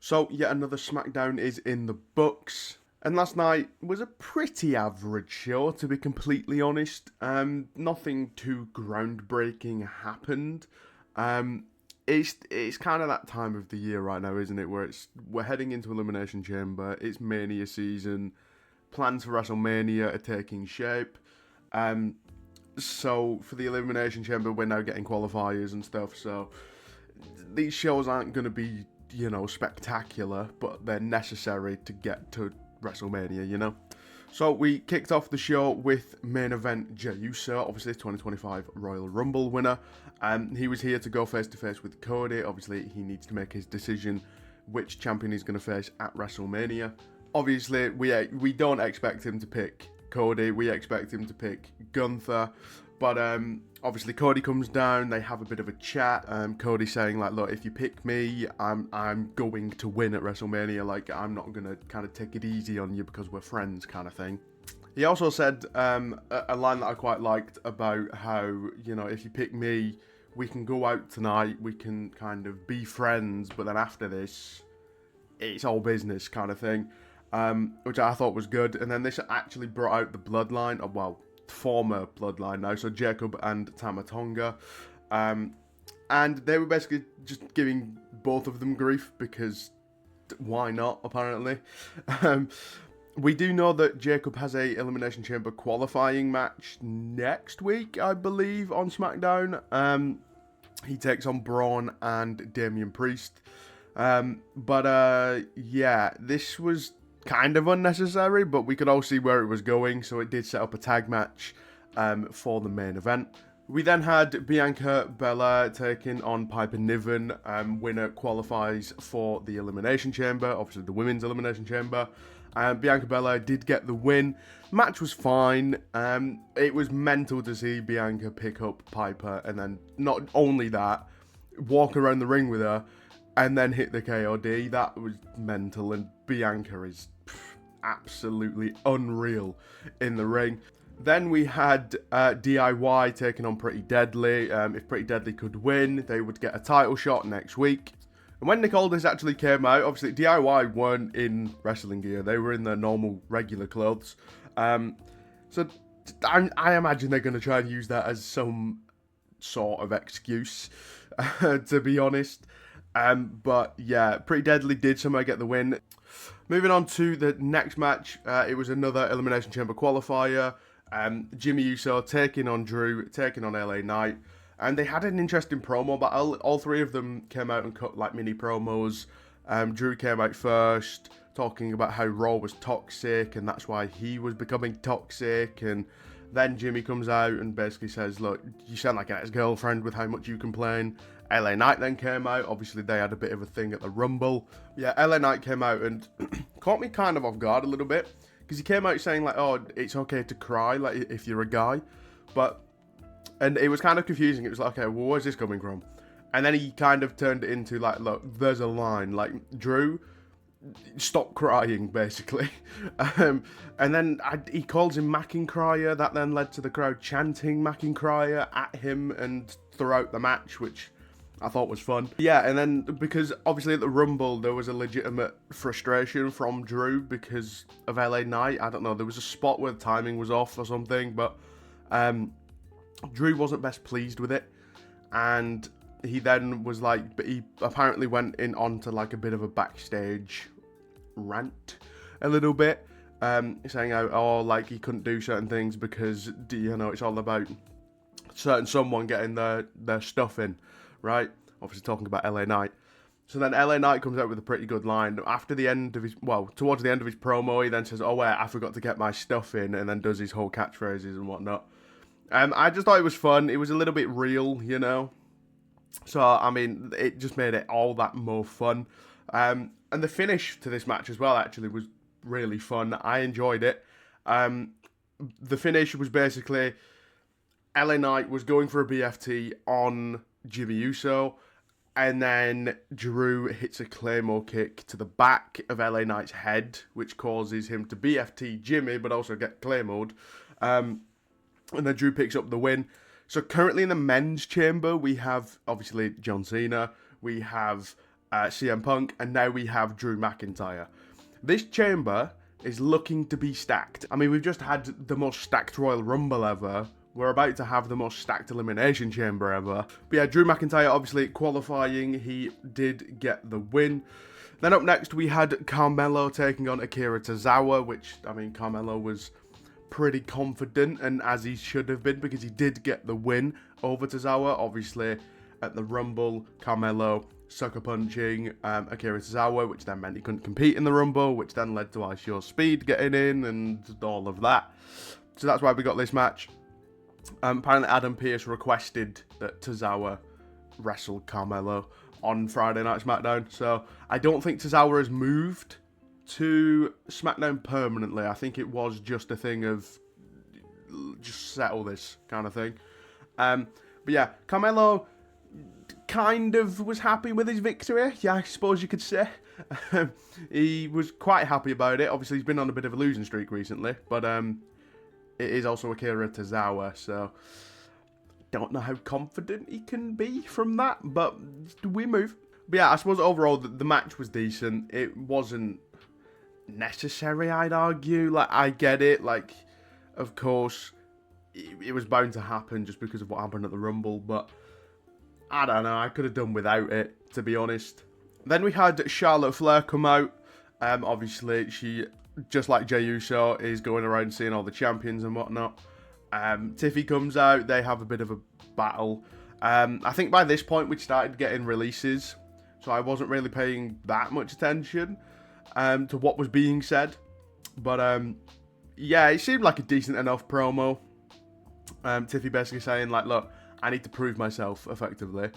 So, yet another SmackDown is in the books. And last night was a pretty average show, to be completely honest. Nothing too groundbreaking happened. Um, it's kind of that time of the year right now, isn't it? Where we're heading into Elimination Chamber. It's Mania season. Plans for WrestleMania are taking shape. So for the Elimination Chamber, we're now getting qualifiers and stuff. So these shows aren't going to be, spectacular, but they're necessary to get to WrestleMania, So we kicked off the show with main event Jey Uso, obviously 2025 Royal Rumble winner. He was here to go face to face with Cody. Obviously, he needs to make his decision which champion he's going to face at WrestleMania. Obviously, we don't expect him to pick Cody. We expect him to pick Gunther. But obviously Cody comes down, they have a bit of a chat. Cody saying like, look, if you pick me, I'm going to win at WrestleMania. Like, I'm not going to kind of take it easy on you because we're friends kind of thing. He also said a line that I quite liked about how, if you pick me, we can go out tonight, we can kind of be friends, but then after this, it's all business kind of thing, which I thought was good. And then this actually brought out the bloodline, former bloodline now, so Jacob and Tama Tonga, and they were basically just giving both of them grief because why not, apparently. We do know that Jacob has a Elimination Chamber qualifying match next week, I believe, on SmackDown. He takes on Braun and Damian Priest, yeah, this was kind of unnecessary, but we could all see where it was going, so it did set up a tag match for the main event. We then had Bianca Belair taking on Piper Niven. Winner qualifies for the Elimination Chamber, obviously the Women's Elimination Chamber. Bianca Belair did get the win. Match was fine. It was mental to see Bianca pick up Piper and then not only that, walk around the ring with her and then hit the KOD. That was mental, and Bianca is absolutely unreal in the ring. Then we had DIY taking on Pretty Deadly. If Pretty Deadly could win, they would get a title shot next week. And when Nick Aldis actually came out, obviously DIY weren't in wrestling gear. They were in their normal, regular clothes. So I imagine they're going to try and use that as some sort of excuse, to be honest. But yeah, Pretty Deadly did somehow get the win. Moving on to the next match, it was another Elimination Chamber qualifier. Jimmy Uso taking on Drew, taking on LA Knight. And they had an interesting promo, but all three of them came out and cut like mini promos. Drew came out first, talking about how Raw was toxic, and that's why he was becoming toxic. And then Jimmy comes out and basically says, look, you sound like an ex-girlfriend with how much you complain. LA Knight then came out. Obviously, they had a bit of a thing at the Rumble. Yeah, LA Knight came out and caught me kind of off guard a little bit, because he came out saying like, oh, it's okay to cry, like, if you're a guy. And it was kind of confusing. It was like, okay, well, where's this coming from? And then he kind of turned it into like, look, there's a line. Like, Drew, stop crying, basically. And then he calls him Mackin-Cryer. That then led to the crowd chanting Mackin-Cryer at him and throughout the match, which I thought was fun. Yeah, and then because obviously at the Rumble there was a legitimate frustration from Drew because of LA Knight. I don't know, there was a spot where the timing was off or something, but Drew wasn't best pleased with it. And he then was like, but he apparently went in onto like a bit of a backstage rant a little bit, saying how, oh, like he couldn't do certain things because, it's all about someone getting their stuff in. Right? Obviously talking about LA Knight. So then LA Knight comes out with a pretty good line. Towards the end of his promo, he then says, oh wait, I forgot to get my stuff in, and then does his whole catchphrases and whatnot. I just thought it was fun. It was a little bit real, So, I mean, it just made it all that more fun. And the finish to this match as well, actually, was really fun. I enjoyed it. The finish was basically LA Knight was going for a BFT on Jimmy Uso, and then Drew hits a Claymore kick to the back of LA Knight's head, which causes him to BFT Jimmy, but also get Claymored. And then Drew picks up the win. So currently in the men's chamber, we have, obviously, John Cena. We have CM Punk, and now we have Drew McIntyre. This chamber is looking to be stacked. I mean, we've just had the most stacked Royal Rumble ever. We're about to have the most stacked Elimination Chamber ever. But yeah, Drew McIntyre, obviously qualifying, he did get the win. Then up next, we had Carmelo taking on Akira Tozawa, which, I mean, Carmelo was pretty confident, and as he should have been, because he did get the win over Tozawa. Obviously, at the Rumble, Carmelo sucker punching Akira Tozawa, which then meant he couldn't compete in the Rumble, which then led to Ice Your Speed getting in and all of that. So that's why we got this match. Apparently, Adam Pearce requested that Tozawa wrestle Carmelo on Friday Night SmackDown. So I don't think Tozawa has moved to SmackDown permanently. I think it was just a thing of just settle this kind of thing. But yeah, Carmelo kind of was happy with his victory, yeah, I suppose you could say. He was quite happy about it. Obviously, he's been on a bit of a losing streak recently, but it is also Akira Tozawa, so don't know how confident he can be from that, but we move. But yeah, I suppose overall the match was decent. It wasn't necessary, I'd argue. Like, I get it. Like, of course, it was bound to happen just because of what happened at the Rumble, but I don't know. I could have done without it, to be honest. Then we had Charlotte Flair come out. Obviously, she, just like Jey Uso, is going around seeing all the champions and whatnot. Tiffy comes out. They have a bit of a battle. I think by this point, we'd started getting releases, so I wasn't really paying that much attention to what was being said. But yeah, it seemed like a decent enough promo. Tiffy basically saying, like, look, I need to prove myself, effectively.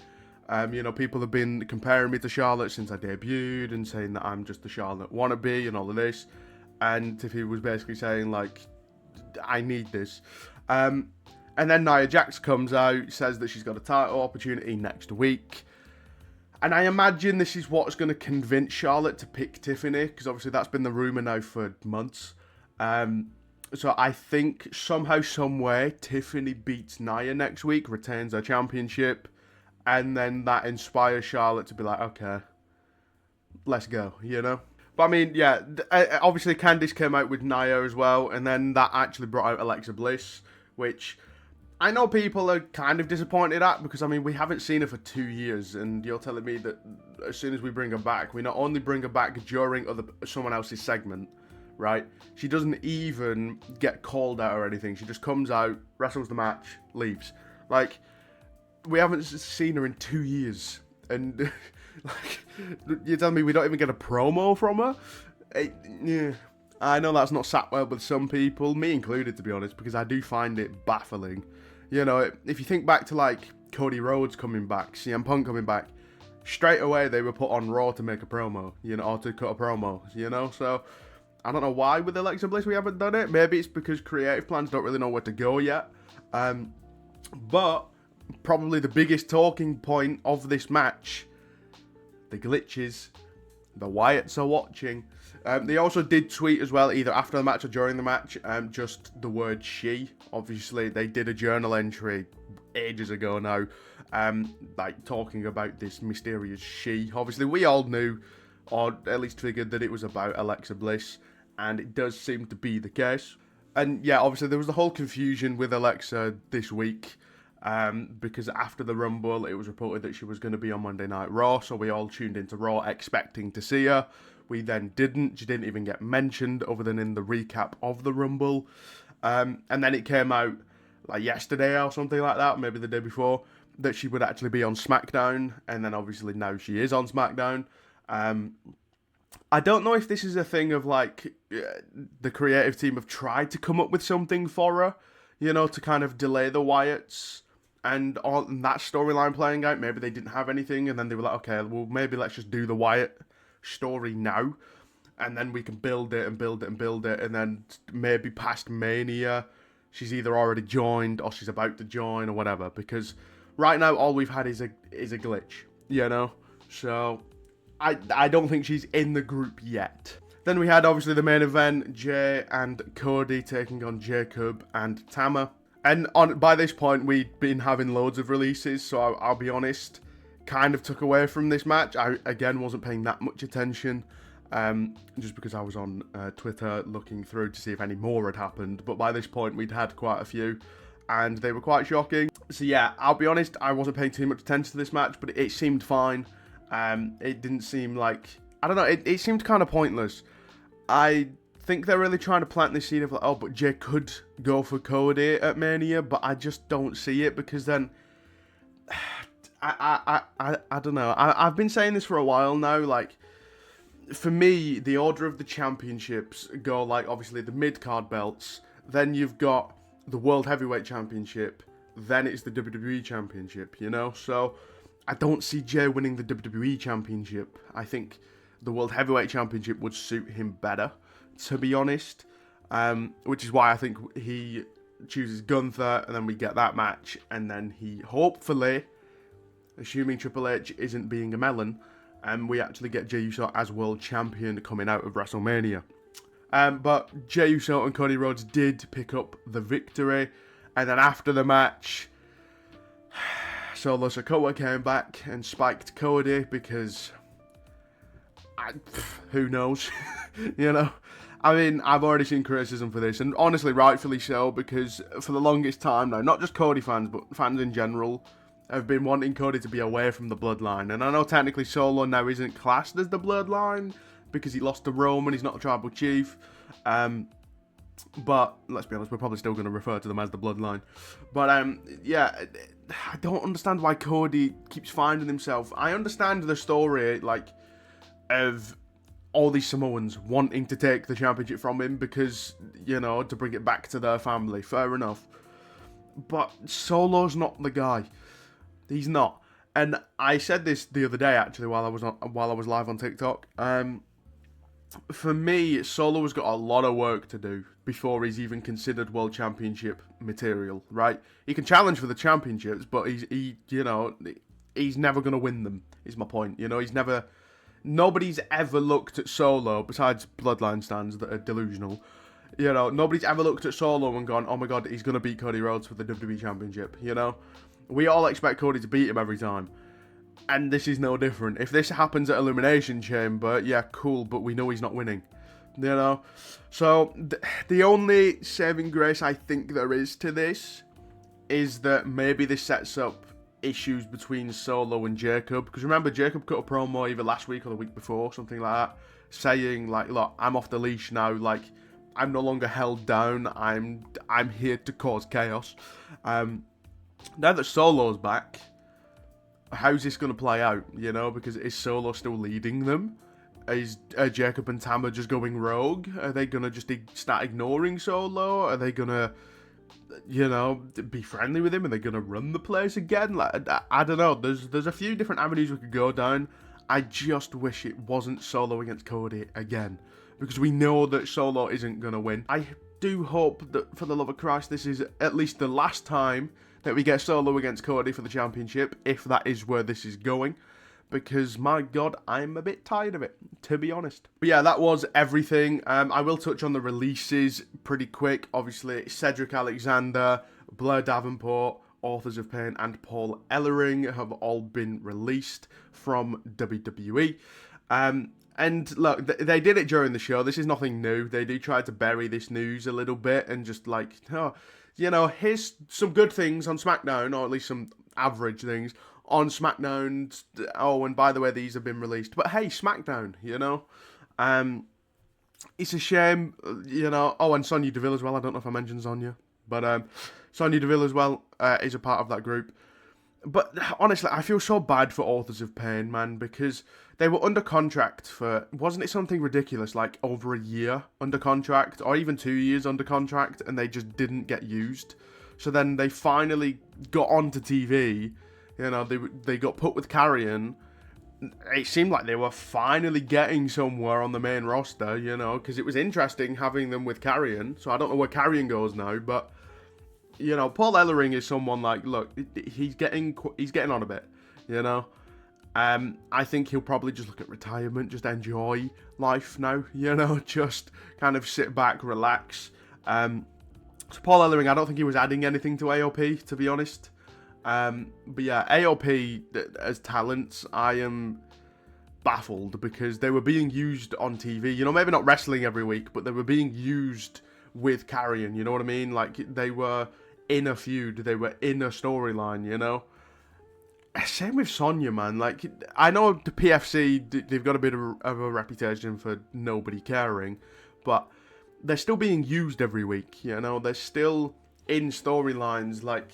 You know, people have been comparing me to Charlotte since I debuted and saying that I'm just the Charlotte wannabe and all of this. And Tiffy was basically saying, like, I need this. And then Nia Jax comes out, says that she's got a title opportunity next week. And I imagine this is what's going to convince Charlotte to pick Tiffany, because obviously that's been the rumour now for months. So I think somehow, some way, Tiffany beats Nia next week, retains her championship, and then that inspires Charlotte to be like, okay, let's go, you know? But I mean, yeah, obviously Candice came out with Nia as well, and then that actually brought out Alexa Bliss, which I know people are kind of disappointed at, because I mean, we haven't seen her for 2 years, and you're telling me that as soon as we bring her back, we not only bring her back during someone else's segment, right? She doesn't even get called out or anything. She just comes out, wrestles the match, leaves. Like, we haven't seen her in 2 years, and like, you're telling me we don't even get a promo from her? Yeah, I know that's not sat well with some people, me included, to be honest, because I do find it baffling. You know, if you think back to, like, Cody Rhodes coming back, CM Punk coming back, straight away they were put on Raw to make a promo, you know, or to cut a promo, you know? So I don't know why with Alexa Bliss we haven't done it. Maybe it's because creative plans don't really know where to go yet. But probably the biggest talking point of this match, the glitches. The Wyatts are watching. They also did tweet as well, either after the match or during the match, just the word she. Obviously, they did a journal entry ages ago now, like talking about this mysterious she. Obviously, we all knew, or at least figured, that it was about Alexa Bliss, and it does seem to be the case. And yeah, obviously, there was the whole confusion with Alexa this week, because after the Rumble, it was reported that she was going to be on Monday Night Raw, so we all tuned into Raw expecting to see her. We then didn't. She didn't even get mentioned other than in the recap of the Rumble. And then it came out like yesterday or something like that, maybe the day before, that she would actually be on SmackDown. And then obviously now she is on SmackDown. I don't know if this is a thing of like the creative team have tried to come up with something for her, you know, to kind of delay the Wyatts and on that storyline playing out. Maybe they didn't have anything, and then they were like, okay, well, maybe let's just do the Wyatt story now, and then we can build it and build it and build it, and then maybe past Mania, she's either already joined or she's about to join or whatever, because right now all we've had is a glitch, you know? So I don't think she's in the group yet. Then we had obviously the main event, Jay and Cody taking on Jacob and Tama. And by this point, we'd been having loads of releases, so I'll be honest, kind of took away from this match. I, again, wasn't paying that much attention, just because I was on Twitter looking through to see if any more had happened. But by this point, we'd had quite a few, and they were quite shocking. So yeah, I'll be honest, I wasn't paying too much attention to this match, but it seemed fine. It didn't seem like, I don't know, it seemed kind of pointless. I think they're really trying to plant this seed of like, oh, but Jay could go for Cody at Mania, but I just don't see it, because then I don't know. I've been saying this for a while now. Like, for me, the order of the championships go like, obviously the mid-card belts, then you've got the World Heavyweight Championship, then it's the WWE Championship, you know? So I don't see Jay winning the WWE Championship. I think the World Heavyweight Championship would suit him better, to be honest. Which is why I think he chooses Gunther, and then we get that match, and then he hopefully, assuming Triple H isn't being a melon, we actually get Jey Uso as world champion coming out of WrestleMania. But Jey Uso and Cody Rhodes did pick up the victory, and then after the match, Solo SIKOA came back and spiked Cody, because who knows, you know? I mean, I've already seen criticism for this, and honestly, rightfully so, because for the longest time now, not just Cody fans, but fans in general, have been wanting Cody to be away from the bloodline. And I know technically Solo now isn't classed as the bloodline, because he lost to Roman, he's not a tribal chief. But, let's be honest, we're probably still going to refer to them as the bloodline. But, yeah, I don't understand why Cody keeps finding himself. I understand the story, like, of all these Samoans wanting to take the championship from him because, you know, to bring it back to their family. Fair enough. But Solo's not the guy. He's not. And I said this the other day, actually, while I was live on TikTok. For me, Solo has got a lot of work to do before he's even considered World Championship material, right? He can challenge for the championships, but he's never going to win them, is my point. You know, nobody's ever looked at Solo, besides Bloodline stands that are delusional, you know, nobody's ever looked at Solo and gone, oh my god, he's going to beat Cody Rhodes for the WWE Championship, you know? We all expect Cody to beat him every time. And this is no different. If this happens at Elimination Chamber, yeah, cool, but we know he's not winning, you know? So, the only saving grace I think there is to this is that maybe this sets up issues between Solo and Jacob, because remember, Jacob cut a promo either last week or the week before, something like that, saying like, look, I'm off the leash now, like, I'm no longer held down, I'm here to cause chaos. Now that Solo's back, how's this going to play out, you know, because is Solo still leading them? Is Jacob and Tama just going rogue? Are they going to just start ignoring Solo? Are they going to, you know, be friendly with him? Are they going to run the place again? Like, I don't know. There's a few different avenues we could go down. I just wish it wasn't Solo against Cody again, because we know that Solo isn't going to win. I do hope that, for the love of Christ, this is at least the last time that we get Solo against Cody for the championship, if that is where this is going. Because, my God, I'm a bit tired of it, to be honest. But yeah, that was everything. I will touch on the releases pretty quick. Obviously, Cedric Alexander, Blair Davenport, Authors of Pain, and Paul Ellering have all been released from WWE. And look, they did it during the show. This is nothing new. They do try to bury this news a little bit and just like, oh, you know, here's some good things on SmackDown, or at least some average things on SmackDown. Oh, and by the way, these have been released. But hey, SmackDown, you know. It's a shame, you know. Oh, and Sonya Deville as well. I don't know if I mentioned Sonya. But Sonya Deville as well is a part of that group. But honestly, I feel so bad for Authors of Pain, man, because they were under contract for, wasn't it something ridiculous, like over a year under contract, or even 2 years under contract, and they just didn't get used. So then they finally got onto TV, you know, they got put with Carrion. It seemed like they were finally getting somewhere on the main roster, you know, because it was interesting having them with Carrion. So I don't know where Carrion goes now, but, you know, Paul Ellering is someone like, look, he's getting on a bit, you know. I think he'll probably just look at retirement, just enjoy life now, you know, just kind of sit back, relax. So Paul Ellering, I don't think he was adding anything to AOP, to be honest. But yeah, AOP as talents, I am baffled because they were being used on TV. You know, maybe not wrestling every week, but they were being used with Carrion. You know what I mean? Like, they were in a feud. They were in a storyline, you know? Same with Sonya, man. Like, I know the PFC, they've got a bit of a reputation for nobody caring, but they're still being used every week, you know? They're still in storylines. Like,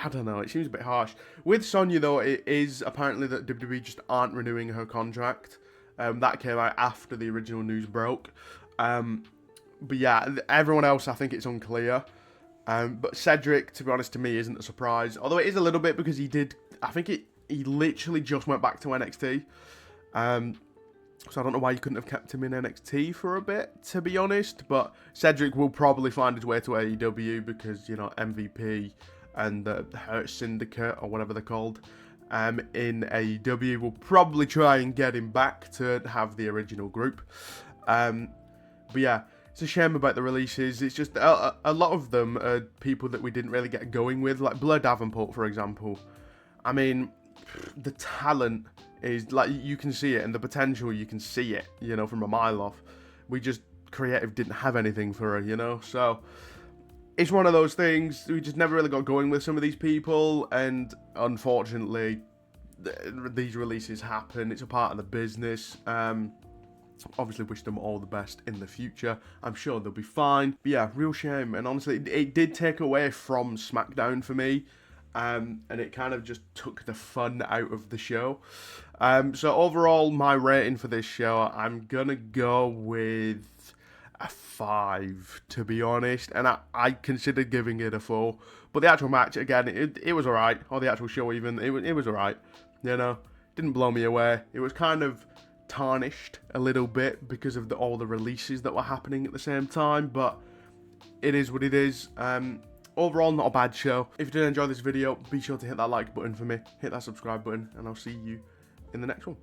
I don't know, it seems a bit harsh. With Sonya, though, it is apparently that WWE just aren't renewing her contract. That came out after the original news broke. But yeah, everyone else, I think it's unclear. But Cedric, to be honest, to me, isn't a surprise. Although it is a little bit because he literally just went back to NXT. So I don't know why you couldn't have kept him in NXT for a bit, to be honest. But Cedric will probably find his way to AEW because, you know, MVP and the Hurt Syndicate, or whatever they're called, in AEW will probably try and get him back to have the original group. But yeah, it's a shame about the releases. It's just a lot of them are people that we didn't really get going with, like Blair Davenport, for example. I mean, the talent is, like, you can see it, and the potential, you can see it, you know, from a mile off. We just, creative didn't have anything for her, you know, so it's one of those things. We just never really got going with some of these people, and unfortunately, these releases happen. It's a part of the business. Obviously wish them all the best in the future. I'm sure they'll be fine. But yeah, real shame. And honestly, it did take away from SmackDown for me. And it kind of just took the fun out of the show. So overall, my rating for this show, I'm going to go with a 5, to be honest. And I considered giving it a 4. But the actual match, again, it was alright. Or the actual show even, it was alright. You know, didn't blow me away. It was kind of tarnished a little bit because of all the releases that were happening at the same time, but it is what it is. Overall, not a bad show. If you did enjoy this video, be sure to hit that like button for me, hit that subscribe button, and I'll see you in the next one.